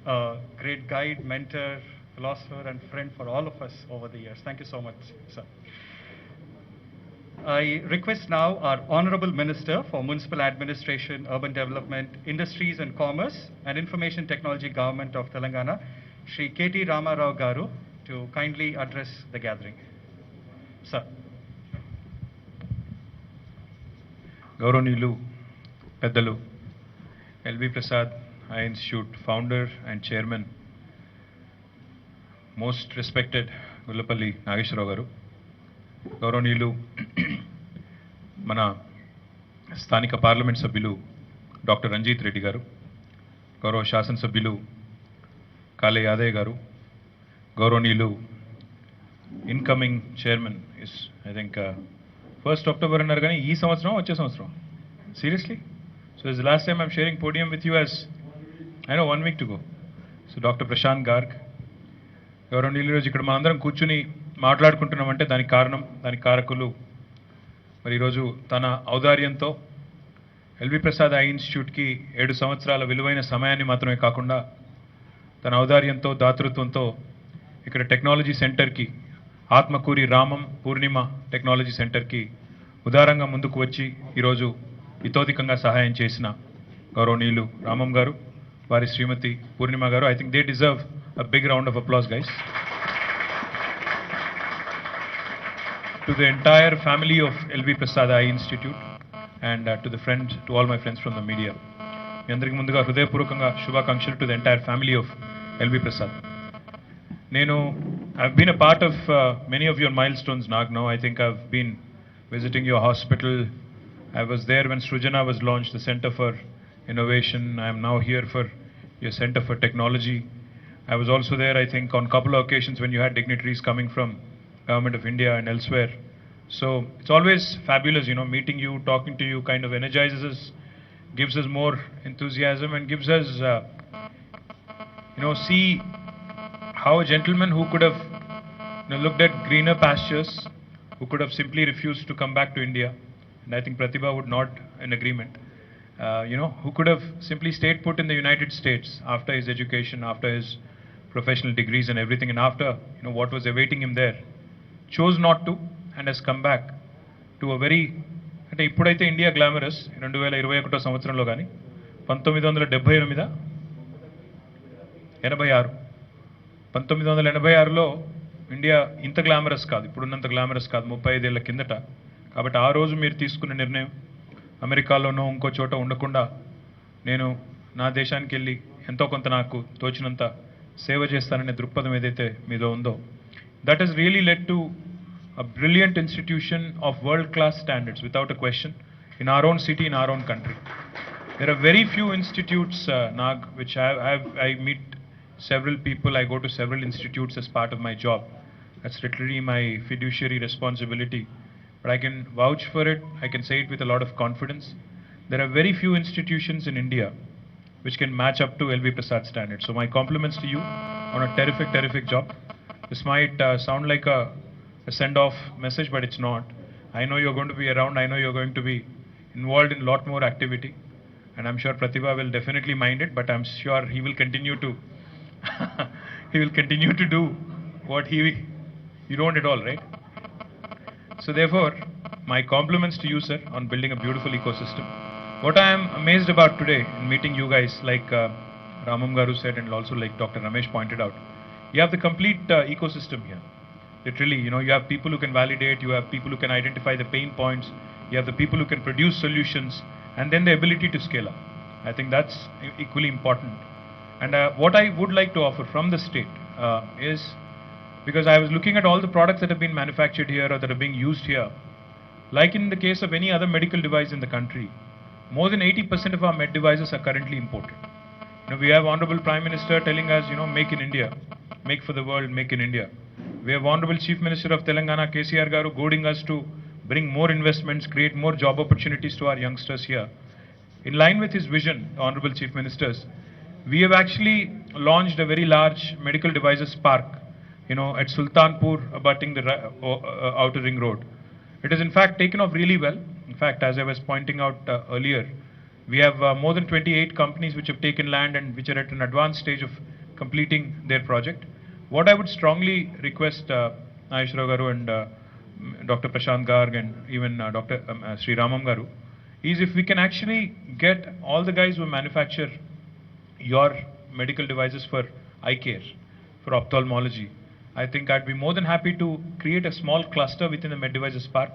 a great guide, mentor, philosopher, and friend for all of us over the years. Thank you so much, sir. I request now our Honorable Minister for Municipal Administration, Urban Development, Industries and Commerce and Information Technology Government of Telangana, Shri K.T. Ramarao Garu, to kindly address the gathering. Sir. గౌరవనీయులు పెద్దలు L V Prasad I institute founder and chairman most respected Gullapalli Nageswara Rao garu, గౌరవనీయులు మన స్థానిక parliament సభ్యులు doctor Ranjith Reddy గారు, గౌరవ శాసనసభ్యులు కాళే యాదయ్య గారు, గౌరవనీయులు incoming chairman is I think 1st October అన్నారు కానీ ఈ సంవత్సరం వచ్చే సంవత్సరం seriously. So is last time I'm sharing podium with you as I know 1 week to go. So doctor Prashant Garg, గౌరవనీయులు, ఈరోజు ఇక్కడ మనందరం కూర్చుని మాట్లాడుకుంటున్నామంటే దానికి కారణం, దానికి కారకులు మరి ఈరోజు తన ఔదార్యంతో ఎల్వి ప్రసాద్ ఐ ఇన్స్టిట్యూట్కి 7 సంవత్సరాల విలువైన సమయాన్ని మాత్రమే కాకుండా తన ఔదార్యంతో దాతృత్వంతో ఇక్కడ టెక్నాలజీ సెంటర్కి, ఆత్మకూరి రామం పూర్ణిమ టెక్నాలజీ సెంటర్కి ఉదారంగా ముందుకు వచ్చి ఈరోజు ఇతోధికంగా సహాయం చేసిన గౌరవనీయులు రామం గారు, వారి శ్రీమతి పూర్ణిమ గారు, I think they deserve a big round of applause guys. To the entire family of LV Prasad I Institute and to the friends, to all my friends from the media, మీ అందరికీ ముందుగా హృదయపూర్వకంగా శుభాకాంక్షలు to the entire family of LV Prasad. I've been a part of many of your milestones, Nag. Now I think I've been visiting your hospital. I was there when Srujana was launched, the Center for Innovation. I am now here for your Center for Technology. I was also there, I think, on a couple of occasions when you had dignitaries coming from Government of India and elsewhere. So it's always fabulous, meeting you, talking to you, kind of energizes us, gives us more enthusiasm and gives us, see how a gentleman who could have looked at greener pastures, who could have simply refused to come back to India, and I think Pratibha would nod in agreement, who could have simply stayed put in the United States after his education, after his professional degrees and everything, and after what was awaiting him there, chose not to and has come back to a very, అంటే ఇప్పుడైతే India glamorous 2021 సంవత్సరంలో కానీ 1978 1986లో India ఇంత glamorous కాదు, ఇప్పుడున్నంత glamorous కాదు 35 ఏళ్ల కిందట. కాబట్టి ఆ రోజు మీరు తీసుకున్న నిర్ణయం అమెరికాలోనో ఇంకో చోట ఉండకుండా నేను నా దేశానికి వెళ్ళి ఎంతో కొంత నాకు తోచినంత సేవ చేస్తాననే దృక్పథం ఏదైతే మీలో ఉందో, that is really led to a brilliant institution of world-class standards without a question in our own city, in our own country. There are very few institutes, Nag, which I meet several people, I go to several institutes as part of my job. That's literally my fiduciary responsibility. But I can vouch for it, I can say it with a lot of confidence. There are very few institutions in India which can match up to LV Prasad standards. So my compliments to you on a terrific job. This might sound like a send-off message, but it's not. I know you're going to be around, I know you're going to be involved in a lot more activity, and I'm sure Pratibha will definitely mind it, but I'm sure he will continue to he will continue to do what you don't at all, right? So therefore, my compliments to you, sir, on building a beautiful ecosystem. What I am amazed about today in meeting you guys, like Ramam Garu said, and also like Dr. Ramesh pointed out, you have the complete ecosystem here. Literally, you have people who can validate, you have people who can identify the pain points, you have the people who can produce solutions, and then the ability to scale up. I think that's equally important. And what I would like to offer from the state is, because I was looking at all the products that have been manufactured here or that are being used here, like in the case of any other medical device in the country, more than 80% of our med devices are currently imported. We have Honorable Prime Minister telling us, make in India, make for the world, make in India. We have Honorable Chief Minister of Telangana, KCR Garu, goading us to bring more investments, create more job opportunities to our youngsters here. In line with his vision, Honorable Chief Ministers, we have actually launched a very large medical devices park, at Sultanpur, abutting the Outer Ring Road. It has in fact taken off really well. In fact, as I was pointing out earlier, we have more than 28 companies which have taken land and which are at an advanced stage of completing their project. What I would strongly request Nageswara Garu and Dr. Prashant Garg and even Dr. Sri Ramam Garu is if we can actually get all the guys who manufacture your medical devices for eye care, for ophthalmology. I think I'd be more than happy to create a small cluster within the Med Devices Park,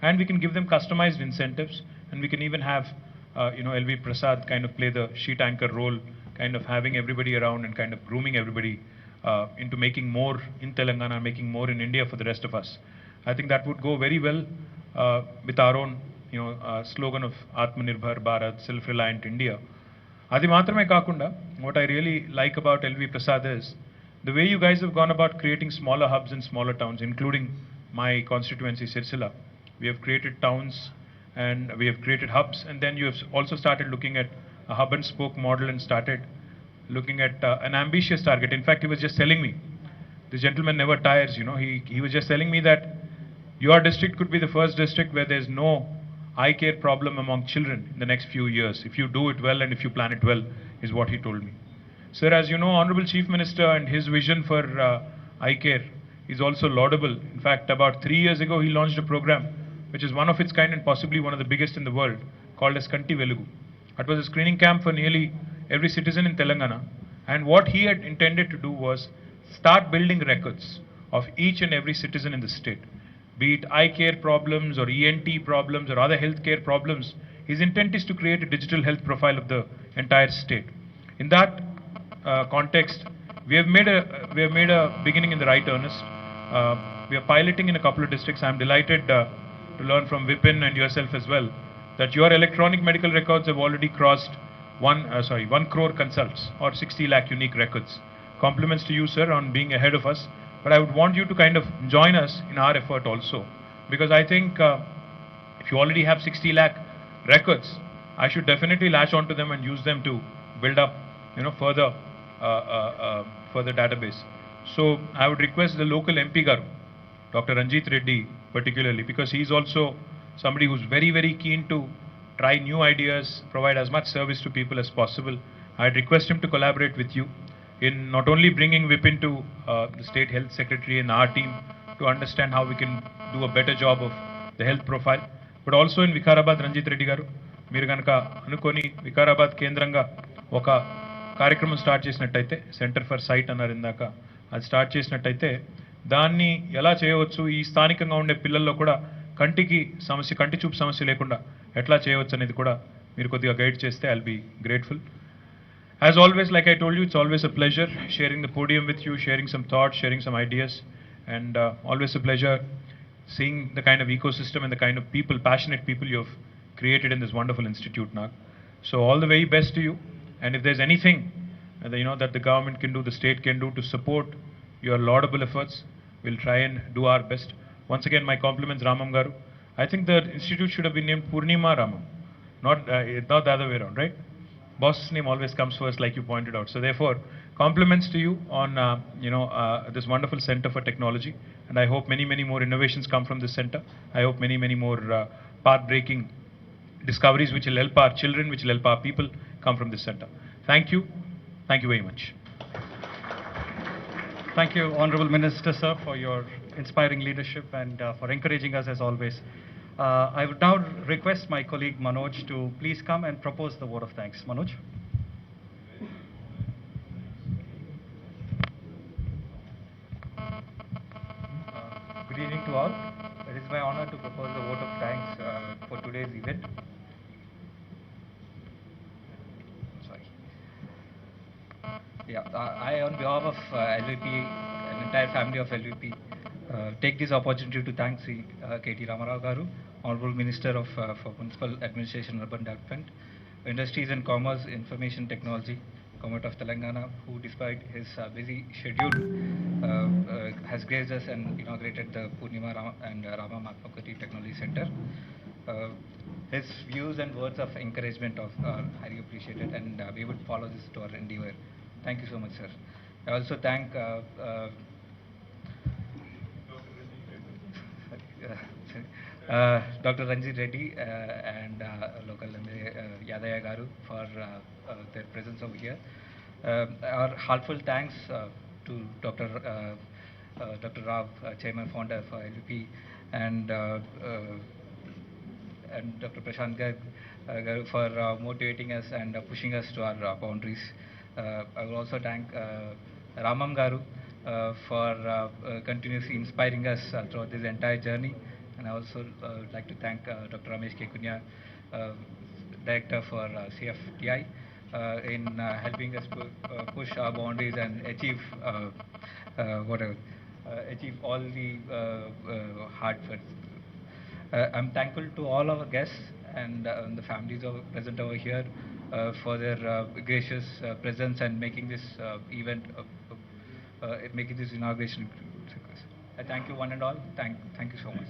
and we can give them customized incentives, and we can even have, LV Prasad kind of play the sheet anchor role, kind of having everybody around and kind of grooming everybody into making more in Telangana, making more in India for the rest of us. I think that would go very well with our own, slogan of Atmanirbhar Bharat, self-reliant India. Adi matrame kakunda, what I really like about LV Prasad is the way you guys have gone about creating smaller hubs in smaller towns, including my constituency, Sirsila. We have created towns and we have created hubs, and then you have also started looking at a hub and spoke model and started looking at an ambitious target. In fact, he was just telling me, the gentleman never tires, he was just telling me that your district could be the first district where there's no eye care problem among children in the next few years, if you do it well and if you plan it well, is what he told me. Sir, as you know, Honorable Chief Minister and his vision for eye care is also laudable. In fact, about 3 years ago, he launched a program which is one of its kind and possibly one of the biggest in the world, called as Kanti Velugu. It was a screening camp for nearly every citizen in Telangana. And what he had intended to do was start building records of each and every citizen in the state. Be it eye care problems or ENT problems or other healthcare problems, his intent is to create a digital health profile of the entire state. In that context, we have made a beginning in the right earnest. We are piloting in a couple of districts. I am delighted to learn from Vipin and yourself as well that your electronic medical records have already crossed 1 crore consults or 60 lakh unique records. Compliments to you, sir, on being ahead of us. But I would want you to kind of join us in our effort also, because I think if you already have 60 lakh records, I should definitely latch onto them and use them to build up, further database. So I would request the local MP Garu, Dr. Ranjit Reddy particularly, because he is also somebody who's very, very keen to try new ideas, provide as much service to people as possible. I'd request him to collaborate with you in not only bringing Vipin to the State Health Secretary and our team to understand how we can do a better job of the health profile, but also in Vikarabad, Ranjit Reddy Garu, మీరు కనుక అనుకొని వికారాబాద్ కేంద్రంగా ఒక కార్యక్రమం start చేసినట్టయితే, centre for site అన్నారు ఇందాక, అది స్టార్ట్ చేసినట్టయితే దాన్ని ఎలా చేయవచ్చు, ఈ స్థానికంగా ఉండే పిల్లల్లో కూడా కంటి చూపు సమస్య లేకుండా ఎట్లా చేయవచ్చు అనేది కూడా మీరు కొద్దిగా గైడ్ చేస్తే I'll be grateful. As always, like I told you, it's always a pleasure sharing the podium with you, sharing some thoughts, sharing some ideas, and always a pleasure seeing the kind of ecosystem and the kind of people, passionate people you have created in this wonderful institute, Nag. So all the very best to you, and if there's anything that the government can do, the state can do to support your laudable efforts, we'll try and do our best. Once again, my compliments, Ramam Garu. I think the institute should have been named Purnima Ramam, not the other way around, right? Boss's name always comes first, like you pointed out. So therefore, compliments to you on this wonderful center for technology, and I hope many, many more innovations come from this center. I hope many, many more path-breaking discoveries which will help our children, which will help our people come from this center. Thank you very much. Thank you, Honorable Minister, sir, for your inspiring leadership and for encouraging us as always. I would now request my colleague Manoj to please come and propose the vote of thanks. Manoj. Good evening to all. It is my honor to propose the vote of thanks for today's event. I, on behalf of LVP, an entire family of LVP, take this opportunity to thank Sri K.T. Ramarao Garu, Honorable Minister for Municipal Administration and Urban Development, Industries and Commerce, Information Technology, Government of Telangana, who despite his busy schedule has graced us and inaugurated the Purnima and Rama Matmakoti Technology Center. His views and words of encouragement are highly appreciated, and we would follow this to our endeavor. Thank you so much, sir. I also thank Dr. Ranjit Reddy and local Yadaya Garu for their presence over here. Our heartfelt thanks to Dr. Rao, Chairman Founder for LVP, and Dr. Prashant Garg for motivating us and pushing us to our boundaries. I will also thank Ramam Garu for continuously inspiring us throughout this entire journey. And I also would like to thank Dr. Ramesh K. Kunya, Director for CFTI, in helping us push our boundaries and achieve achieve all the hard work. I'm thankful to all our guests and the families present over here for their gracious presence and making this event, making this inauguration success. I thank you one and all. Thank you so much.